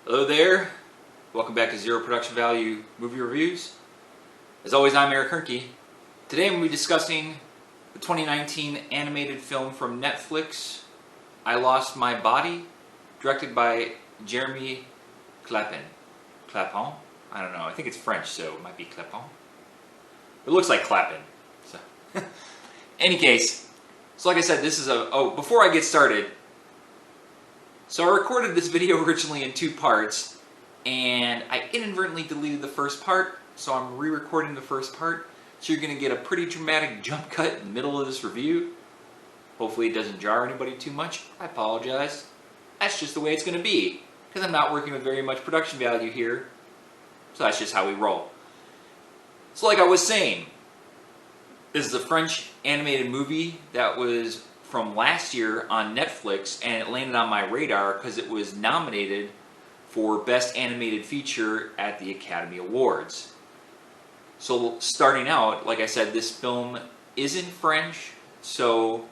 Hello there, welcome back to Zero Production Value Movie Reviews. As always, I'm Hoernke. Today I'm going to be discussing the 2019 animated film from Netflix, I Lost My Body, directed by Jeremy Clapin. Clapin? I don't know, I think it's French, so it might be Clapin. It looks like Clapin. So. Any case, so like I said, this is before I get started, so I recorded this video originally in two parts, and I inadvertently deleted the first part, so I'm re-recording the first part, so you're going to get a pretty dramatic jump cut in the middle of this review. Hopefully it doesn't jar anybody too much. I apologize. That's just the way it's going to be, because I'm not working with very much production value here, so that's just how we roll. So like I was saying, this is a French animated movie that was from last year on Netflix, and it landed on my radar because it was nominated for Best Animated Feature at the Academy Awards. So starting out, like I said, this film is in French, so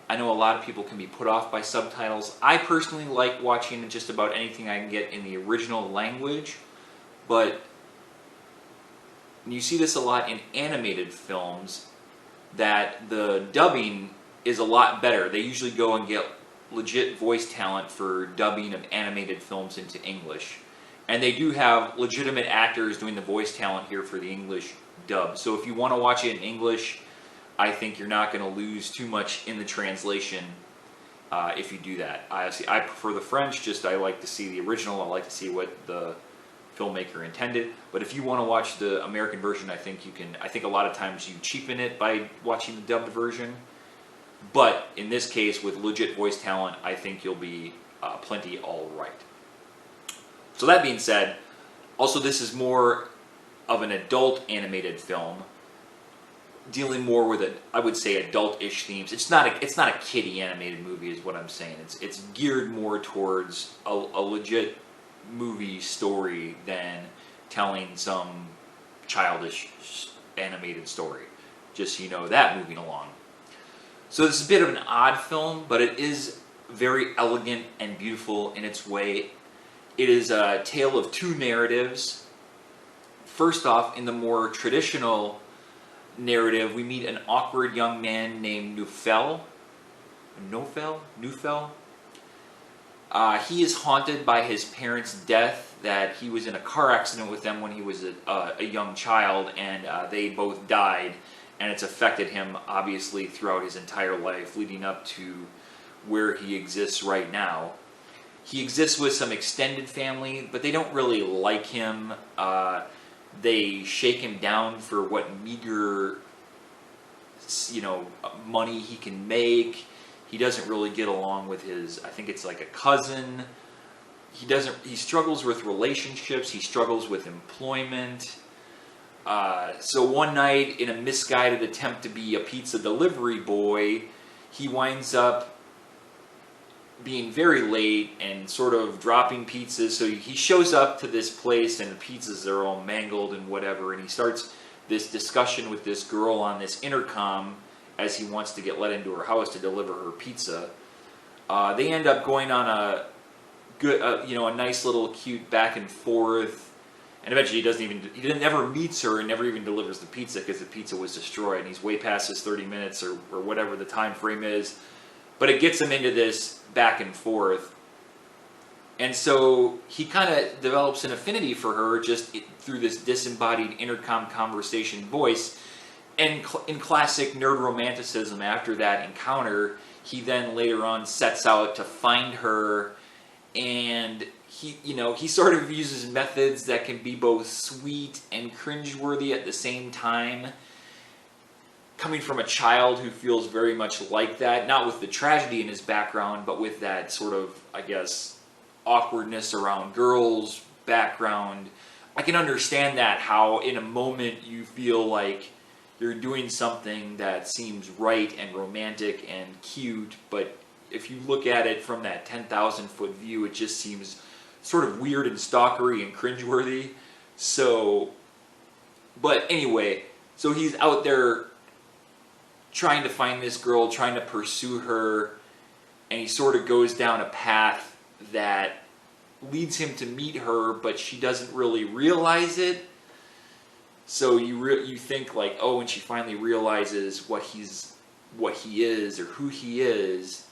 I know a lot of people can be put off by subtitles. I personally like watching just about anything I can get in the original language, but you see this a lot in animated films, that the dubbing is a lot better. They usually go and get legit voice talent for dubbing of animated films into English. And they do have legitimate actors doing the voice talent here for the English dub. So if you want to watch it in English, I think you're not going to lose too much in the translation if you do that. I prefer the French, I like to see the original, I like to see what the filmmaker intended. But if you want to watch the American version, I think you can. I think a lot of times you cheapen it by watching the dubbed version. But in this case, with legit voice talent, I think you'll be plenty all right. So that being said, also this is more of an adult animated film, dealing more with I would say adult-ish themes. It's not a kiddie animated movie, is what I'm saying. It's geared more towards a legit movie story than telling some childish animated story. Just so you know that moving along. So this is a bit of an odd film, but it is very elegant and beautiful in its way. It is a tale of two narratives. First off, in the more traditional narrative, we meet an awkward young man named Naoufel. He is haunted by his parents' death, that he was in a car accident with them when he was a young child, and they both died. And it's affected him, obviously, throughout his entire life, leading up to where he exists right now. He exists with some extended family, but they don't really like him. They shake him down for what meager, money he can make. He doesn't really get along with his, I think it's like a cousin. He struggles with relationships. He struggles with employment. So one night, in a misguided attempt to be a pizza delivery boy, he winds up being very late and sort of dropping pizzas. So he shows up to this place, and the pizzas are all mangled and whatever, and he starts this discussion with this girl on this intercom as he wants to get let into her house to deliver her pizza. They end up going on a good, a nice little cute back and forth. And eventually he never meets her and never even delivers the pizza because the pizza was destroyed, and he's way past his 30 minutes or whatever the time frame is. But it gets him into this back and forth. And so he kind of develops an affinity for her just through this disembodied intercom conversation voice. And in classic nerd romanticism, after that encounter, he then later on sets out to find her, and he sort of uses methods that can be both sweet and cringeworthy at the same time. Coming from a child who feels very much like that, not with the tragedy in his background, but with that sort of, I guess, awkwardness around girls' background. I can understand that, how in a moment you feel like you're doing something that seems right and romantic and cute, but if you look at it from that 10,000 foot view, it just seems sort of weird and stalkery and cringeworthy. So, but anyway, so he's out there trying to find this girl, trying to pursue her, and he sort of goes down a path that leads him to meet her, but she doesn't really realize it. So you think like, oh, when she finally realizes what he is or who he is,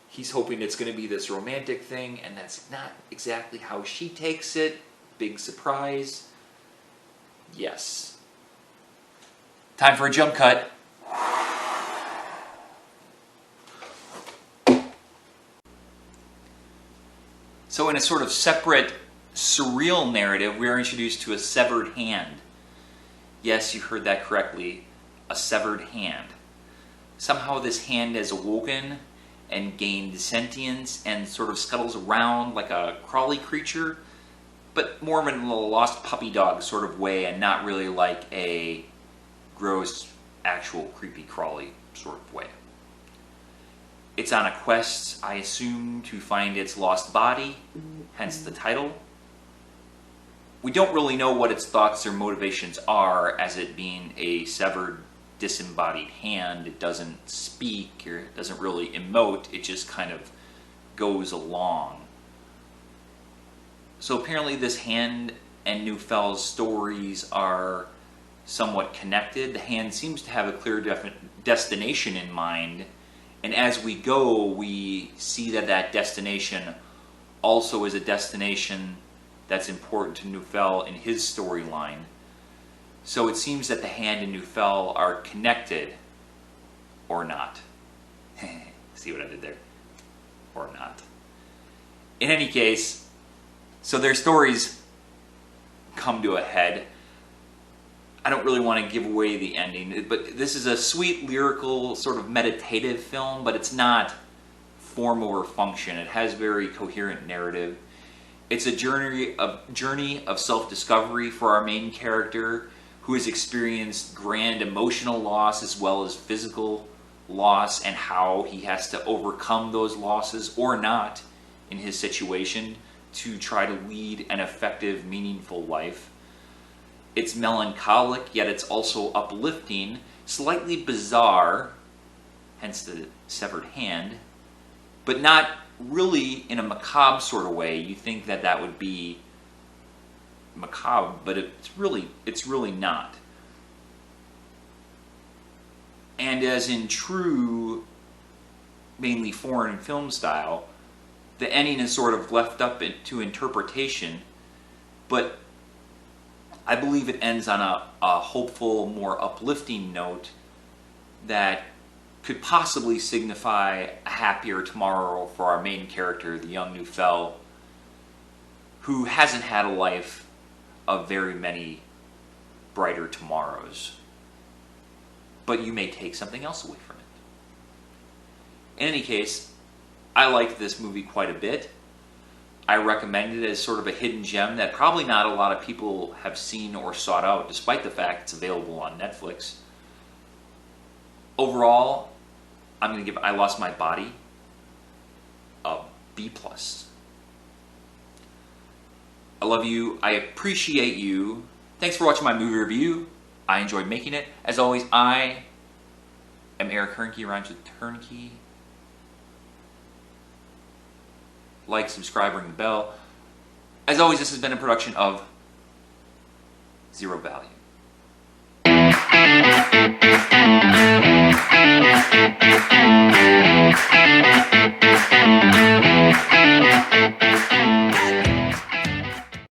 he's hoping it's going to be this romantic thing, and that's not exactly how she takes it. Big surprise. Yes. Time for a jump cut. So in a sort of separate, surreal narrative, we are introduced to a severed hand. Yes, you heard that correctly. A severed hand. Somehow this hand has awoken and gained sentience and sort of scuttles around like a crawly creature, but more of in a lost puppy dog sort of way, and not really like a gross, actual creepy crawly sort of way. It's on a quest, I assume, to find its lost body, hence the title. We don't really know what its thoughts or motivations are, as it being a severed, disembodied hand. It doesn't speak, or it doesn't really emote, it just kind of goes along. So apparently this hand and Naoufel's stories are somewhat connected. The hand seems to have a clear destination in mind, and as we go, we see that that destination also is a destination that's important to Naoufel in his storyline. So it seems that the hand and Naoufel are connected, or not. See what I did there? Or not. In any case, so their stories come to a head. I don't really want to give away the ending, but this is a sweet, lyrical, sort of meditative film, but it's not form over function. It has very coherent narrative. It's a journey of self-discovery for our main character, who has experienced grand emotional loss as well as physical loss, and how he has to overcome those losses, or not, in his situation, to try to lead an effective, meaningful life. It's melancholic, yet it's also uplifting, slightly bizarre, hence the severed hand, but not really in a macabre sort of way. You think that that would be macabre, but it's really not. And as in true, mainly foreign film style, the ending is sort of left up to interpretation, but I believe it ends on a hopeful, more uplifting note that could possibly signify a happier tomorrow for our main character, the young Naoufel, who hasn't had a life of very many brighter tomorrows. But you may take something else away from it. In any case, I liked this movie quite a bit. I recommend it as sort of a hidden gem that probably not a lot of people have seen or sought out, despite the fact it's available on Netflix. Overall, I'm going to give I Lost My Body a B+. I love you. I appreciate you. Thanks for watching my movie review. I enjoyed making it. As always, I am Eric Hoernke, rhymes with turnkey. Like, subscribe, ring the bell. As always, this has been a production of Zero Value.